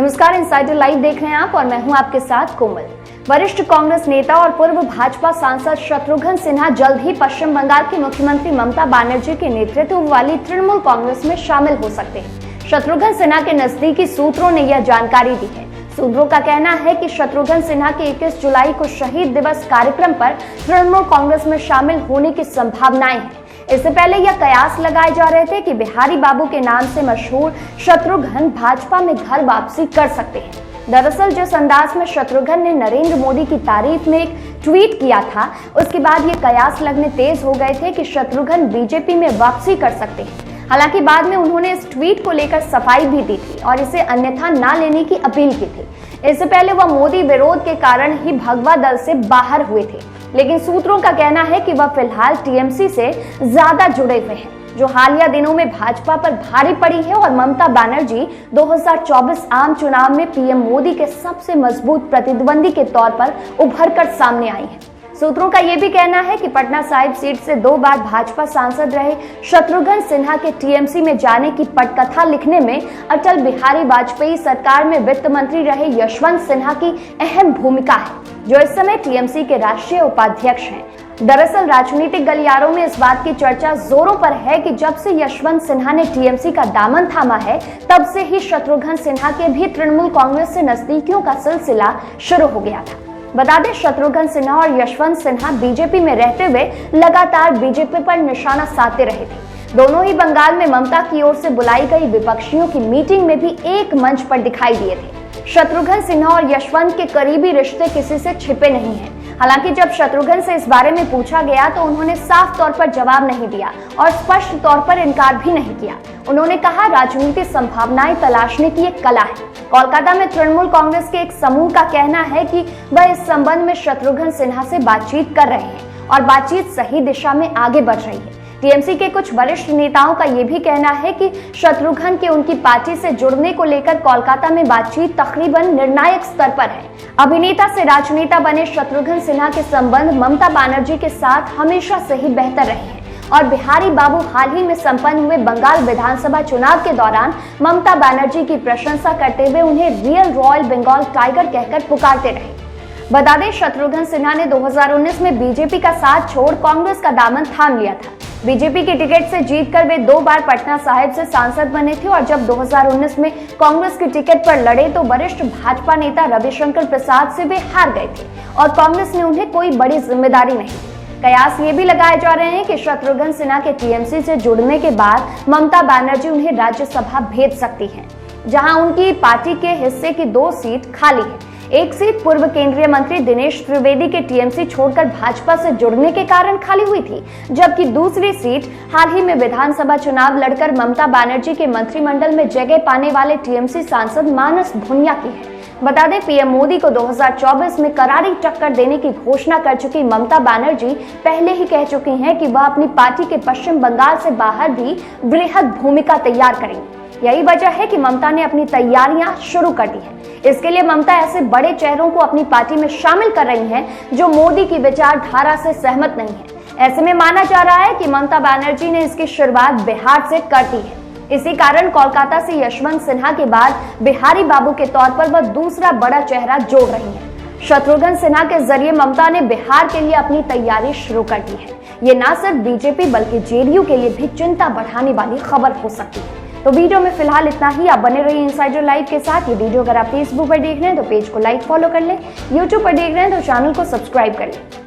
नमस्कार, insider live देख रहे हैं आप और मैं हूं आपके साथ कोमल। वरिष्ठ कांग्रेस नेता और पूर्व भाजपा सांसद शत्रुघ्न सिन्हा जल्द ही पश्चिम बंगाल की मुख्यमंत्री ममता बनर्जी के नेतृत्व वाली तृणमूल कांग्रेस में शामिल हो सकते हैं। शत्रुघ्न सिन्हा के नजदीकी सूत्रों ने यह जानकारी दी है। सूत्रों का कहना है कि शत्रुघ्न सिन्हा के 21 जुलाई को शहीद दिवस कार्यक्रम पर तृणमूल कांग्रेस में शामिल होने की संभावनाएं हैं। इससे पहले यह कयास लगाए जा रहे थे कि बिहारी बाबू के नाम से मशहूर शत्रुघ्न भाजपा में घर वापसी कर सकते हैं। दरअसल जिस अंदाज में शत्रुघ्न ने नरेंद्र मोदी की तारीफ में एक ट्वीट किया था, उसके बाद ये कयास लगने तेज हो गए थे कि शत्रुघ्न बीजेपी में वापसी कर सकते हैं। हालांकि बाद में उन्होंने इस ट्वीट को लेकर सफाई भी दी थी और इसे अन्यथा ना लेने की अपील की थी। इससे पहले वह मोदी विरोध के कारण ही भगवा दल से बाहर हुए थे, लेकिन सूत्रों का कहना है कि वह फिलहाल टीएमसी से ज्यादा जुड़े हुए हैं, जो हालिया दिनों में भाजपा पर भारी पड़ी है और ममता बनर्जी 2024 आम चुनाव में पीएम मोदी के सबसे मजबूत प्रतिद्वंदी के तौर पर उभरकर सामने आई है। सूत्रों का यह भी कहना है कि पटना साहिब सीट से 2 बार भाजपा सांसद रहे शत्रुघ्न सिन्हा के टीएमसी में जाने की पटकथा लिखने में अटल बिहारी वाजपेयी सरकार में वित्त मंत्री रहे यशवंत सिन्हा की अहम भूमिका है, जो इस समय टीएमसी के राष्ट्रीय उपाध्यक्ष हैं। दरअसल राजनीतिक गलियारों में इस बात की चर्चा जोरों पर है कि जब से यशवंत सिन्हा ने टीएमसी का दामन थामा है, तब से ही शत्रुघ्न सिन्हा के भी तृणमूल कांग्रेस से नजदीकियों का सिलसिला शुरू हो गया था। बता दें, शत्रुघ्न सिन्हा और यशवंत सिन्हा बीजेपी में रहते हुए लगातार बीजेपी पर निशाना साधते रहे थे। दोनों ही बंगाल में ममता की ओर से बुलाई गई विपक्षियों की मीटिंग में भी एक मंच पर दिखाई दिए थे। शत्रुघ्न सिन्हा और यशवंत के करीबी रिश्ते किसी से छिपे नहीं हैं। हालांकि जब शत्रुघ्न से इस बारे में पूछा गया तो उन्होंने साफ तौर पर जवाब नहीं दिया और स्पष्ट तौर पर इनकार भी नहीं किया। उन्होंने कहा, राजनीतिक संभावनाएं तलाशने की एक कला है। कोलकाता में तृणमूल कांग्रेस के एक समूह का कहना है कि वह इस संबंध में शत्रुघ्न सिन्हा से बातचीत कर रहे हैं और बातचीत सही दिशा में आगे बढ़ रही है। टीएमसी के कुछ वरिष्ठ नेताओं का यह भी कहना है कि शत्रुघ्न के उनकी पार्टी से जुड़ने को लेकर कोलकाता में बातचीत तकरीबन निर्णायक स्तर पर है। अभिनेता से राजनेता बने शत्रुघ्न सिन्हा के संबंध ममता बनर्जी के साथ हमेशा से ही बेहतर रहे हैं और बिहारी बाबू हाल ही में संपन्न हुए बंगाल विधानसभा चुनाव के दौरान ममता बनर्जी की प्रशंसा करते हुए उन्हें रियल रॉयल बंगाल टाइगर कहकर पुकारते रहे। बता दें, शत्रुघ्न सिन्हा ने 2019 में बीजेपी का साथ छोड़ कांग्रेस का दामन थाम लिया था। बीजेपी की टिकट से जीतकर वे 2 बार पटना साहिब से सांसद बने थे और जब 2019 में कांग्रेस की टिकट पर लड़े तो वरिष्ठ भाजपा नेता रविशंकर प्रसाद से वे हार गए थे और कांग्रेस ने उन्हें कोई बड़ी जिम्मेदारी नहीं दी। कयास ये भी लगाए जा रहे हैं कि शत्रुघ्न सिन्हा के टीएमसी से जुड़ने के बाद ममता बनर्जी उन्हें राज्यसभा भेज सकती हैं, जहां उनकी पार्टी के हिस्से की 2 सीट खाली है। एक सीट पूर्व केंद्रीय मंत्री दिनेश त्रिवेदी के टीएमसी छोड़कर भाजपा से जुड़ने के कारण खाली हुई थी, जबकि दूसरी सीट हाल ही में विधानसभा चुनाव लड़कर ममता बनर्जी के मंत्रिमंडल में जगह पाने वाले टीएमसी सांसद मानस भुनिया की है। बता दें, पीएम मोदी को 2024 में करारी टक्कर देने की घोषणा कर चुकी ममता बनर्जी पहले ही कह चुकी हैं कि वह अपनी पार्टी के पश्चिम बंगाल से बाहर भी बृहद भूमिका तैयार करेंगी। यही वजह है कि ममता ने अपनी तैयारियां शुरू कर दी है। इसके लिए ममता ऐसे बड़े चेहरों को अपनी पार्टी में शामिल कर रही हैं जो मोदी की विचारधारा से सहमत नहीं है। ऐसे में माना जा रहा है कि ममता बनर्जी ने इसकी शुरुआत बिहार से कर दी है। इसी कारण कोलकाता से यशवंत सिन्हा के बाद बिहारी बाबू के तौर पर वह दूसरा बड़ा चेहरा जोड़ रही है। शत्रुघ्न सिन्हा के जरिए ममता ने बिहार के लिए अपनी तैयारी शुरू कर दी है। ये न सिर्फ बीजेपी बल्कि जेडीयू के लिए भी चिंता बढ़ाने वाली खबर हो सकती है। तो वीडियो में फिलहाल इतना ही। आप बने रहिए इनसाइडर लाइव के साथ। ये वीडियो अगर आप फेसबुक पर देख रहे हैं तो पेज को लाइक फॉलो कर लें, यूट्यूब पर देख रहे हैं तो चैनल को सब्सक्राइब कर लें।